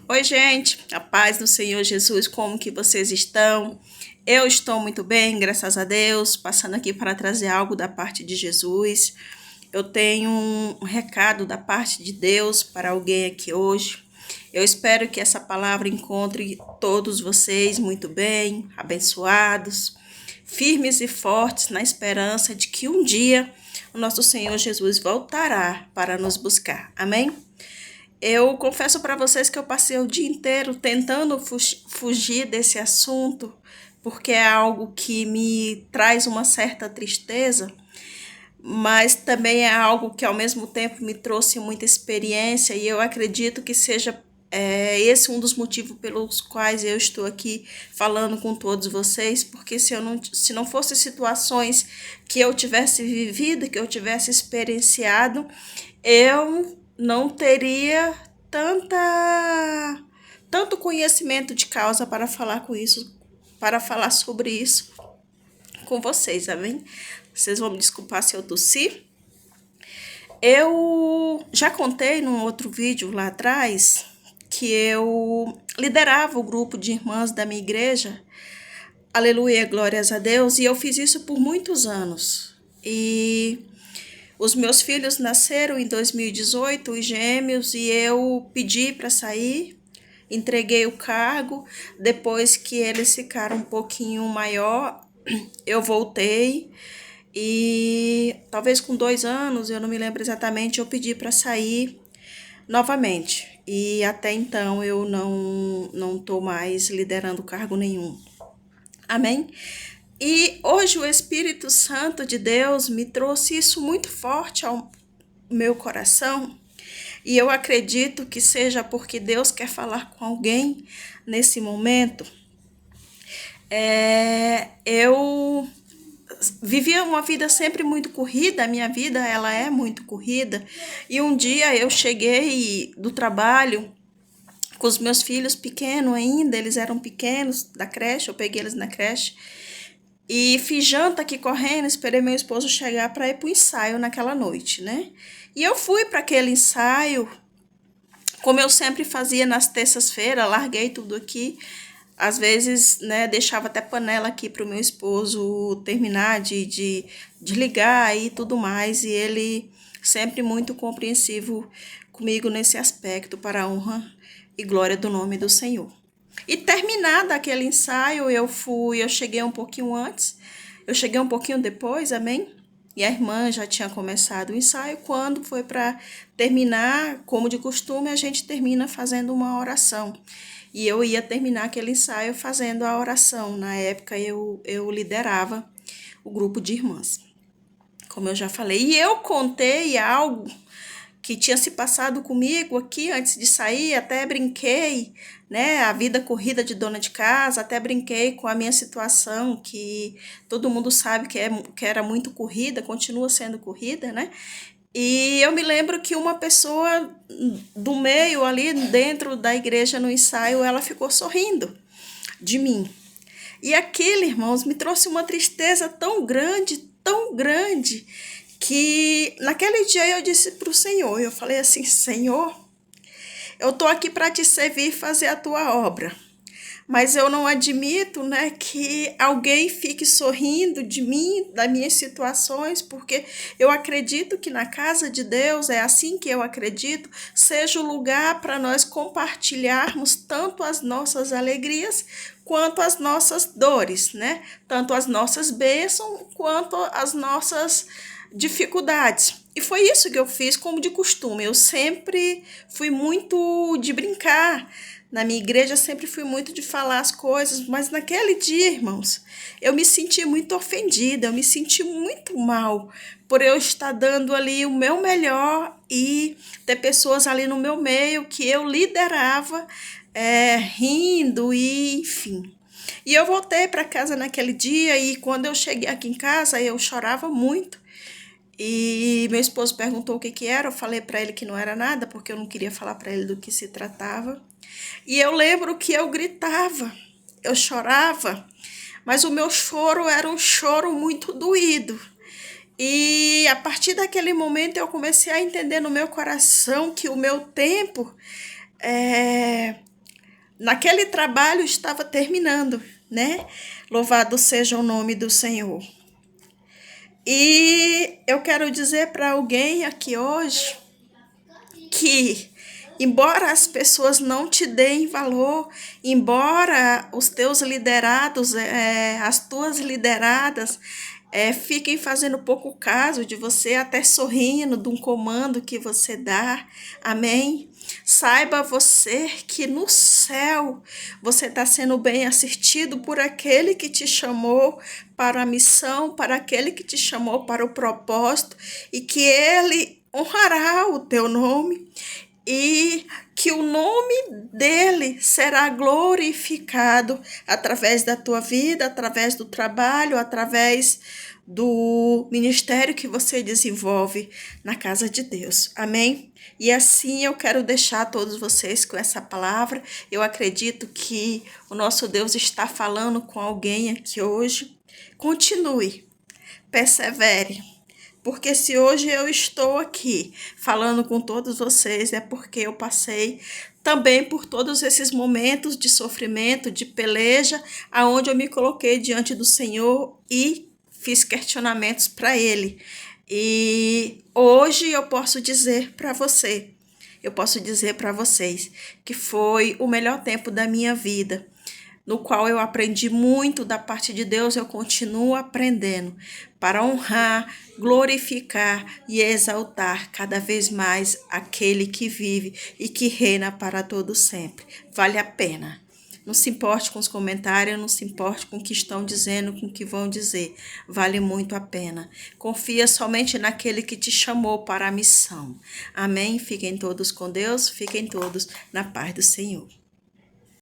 Oi, gente, a paz do Senhor Jesus, como que vocês estão? Eu estou muito bem, graças a Deus, passando aqui para trazer algo da parte de Jesus. Eu tenho um recado da parte de Deus para alguém aqui hoje. Eu espero que essa palavra encontre todos vocês muito bem, abençoados, firmes e fortes na esperança de que um dia o nosso Senhor Jesus voltará para nos buscar. Amém? Eu confesso para vocês que eu passei o dia inteiro tentando fugir desse assunto, porque é algo que me traz uma certa tristeza, mas também é algo que ao mesmo tempo me trouxe muita experiência e eu acredito que seja esse um dos motivos pelos quais eu estou aqui falando com todos vocês, porque se não fosse situações que eu tivesse vivido, que eu tivesse experienciado, eu não teria tanto conhecimento de causa para falar com isso, para falar sobre isso com vocês, amém? Vocês vão me desculpar se eu tossir. Eu já contei num outro vídeo lá atrás que eu liderava o grupo de irmãs da minha igreja, aleluia, glórias a Deus, e eu fiz isso por muitos anos. E os meus filhos nasceram em 2018, os gêmeos, e eu pedi para sair, entreguei o cargo. Depois que eles ficaram um pouquinho maior, eu voltei e talvez com 2 anos, eu não me lembro exatamente, eu pedi para sair novamente. E até então eu não estou mais liderando cargo nenhum. Amém? E hoje o Espírito Santo de Deus me trouxe isso muito forte ao meu coração. E eu acredito que seja porque Deus quer falar com alguém nesse momento. Eu vivia uma vida sempre muito corrida, a minha vida ela é muito corrida. E um dia eu cheguei do trabalho com os meus filhos pequenos ainda, eles eram pequenos da creche, eu peguei eles na creche. E fiz janta aqui correndo, esperei meu esposo chegar para ir para o ensaio naquela noite, né? E eu fui para aquele ensaio, como eu sempre fazia nas terças-feiras, larguei tudo aqui. Às vezes, né, deixava até panela aqui para o meu esposo terminar de ligar e tudo mais. E ele sempre muito compreensivo comigo nesse aspecto, para a honra e glória do nome do Senhor. E terminado aquele ensaio, eu cheguei um pouquinho antes, eu cheguei um pouquinho depois, amém? E a irmã já tinha começado o ensaio. Quando foi para terminar, como de costume, a gente termina fazendo uma oração. E eu ia terminar aquele ensaio fazendo a oração. Na época eu liderava o grupo de irmãs, como eu já falei. E eu contei algo que tinha se passado comigo aqui antes de sair, até brinquei, né, a vida corrida de dona de casa, até brinquei com a minha situação, que todo mundo sabe que era muito corrida, continua sendo corrida, né, e eu me lembro que uma pessoa do meio ali dentro da igreja no ensaio, ela ficou sorrindo de mim. E aquele, irmãos, me trouxe uma tristeza tão grande, que naquele dia eu disse para o Senhor, eu falei assim, Senhor, eu estou aqui para te servir e fazer a tua obra, mas eu não admito, né, que alguém fique sorrindo de mim, das minhas situações, porque eu acredito que na casa de Deus, é assim que eu acredito, seja o lugar para nós compartilharmos tanto as nossas alegrias quanto as nossas dores, né? Tanto as nossas bênçãos quanto as nossas dificuldades. E foi isso que eu fiz como de costume. Eu sempre fui muito de brincar. Na minha igreja sempre fui muito de falar as coisas, mas naquele dia, irmãos, eu me senti muito ofendida, eu me senti muito mal por eu estar dando ali o meu melhor e ter pessoas ali no meu meio que eu liderava, rindo e enfim. E eu voltei para casa naquele dia e quando eu cheguei aqui em casa eu chorava muito. E meu esposo perguntou o que era, eu falei para ele que não era nada, porque eu não queria falar para ele do que se tratava. E eu lembro que eu gritava, eu chorava, mas o meu choro era um choro muito doído. E a partir daquele momento eu comecei a entender no meu coração que o meu tempo naquele trabalho estava terminando, né? Louvado seja o nome do Senhor. E eu quero dizer para alguém aqui hoje que, embora as pessoas não te deem valor, embora os teus liderados, as tuas lideradas, fiquem fazendo pouco caso de você, até sorrindo de um comando que você dá, amém? Saiba você que no céu você está sendo bem assistido por aquele que te chamou para a missão, para aquele que te chamou para o propósito, e que ele honrará o teu nome e que o nome dele será glorificado através da tua vida, através do trabalho, através do ministério que você desenvolve na casa de Deus. Amém? E assim eu quero deixar todos vocês com essa palavra. Eu acredito que o nosso Deus está falando com alguém aqui hoje. Continue, persevere. Porque se hoje eu estou aqui falando com todos vocês, é porque eu passei também por todos esses momentos de sofrimento, de peleja, aonde eu me coloquei diante do Senhor e fiz questionamentos para Ele. E hoje eu posso dizer para você, eu posso dizer para vocês que foi o melhor tempo da minha vida, no qual eu aprendi muito da parte de Deus, eu continuo aprendendo para honrar, glorificar e exaltar cada vez mais aquele que vive e que reina para todo sempre. Vale a pena. Não se importe com os comentários, não se importe com o que estão dizendo, com o que vão dizer. Vale muito a pena. Confia somente naquele que te chamou para a missão. Amém? Fiquem todos com Deus, fiquem todos na paz do Senhor.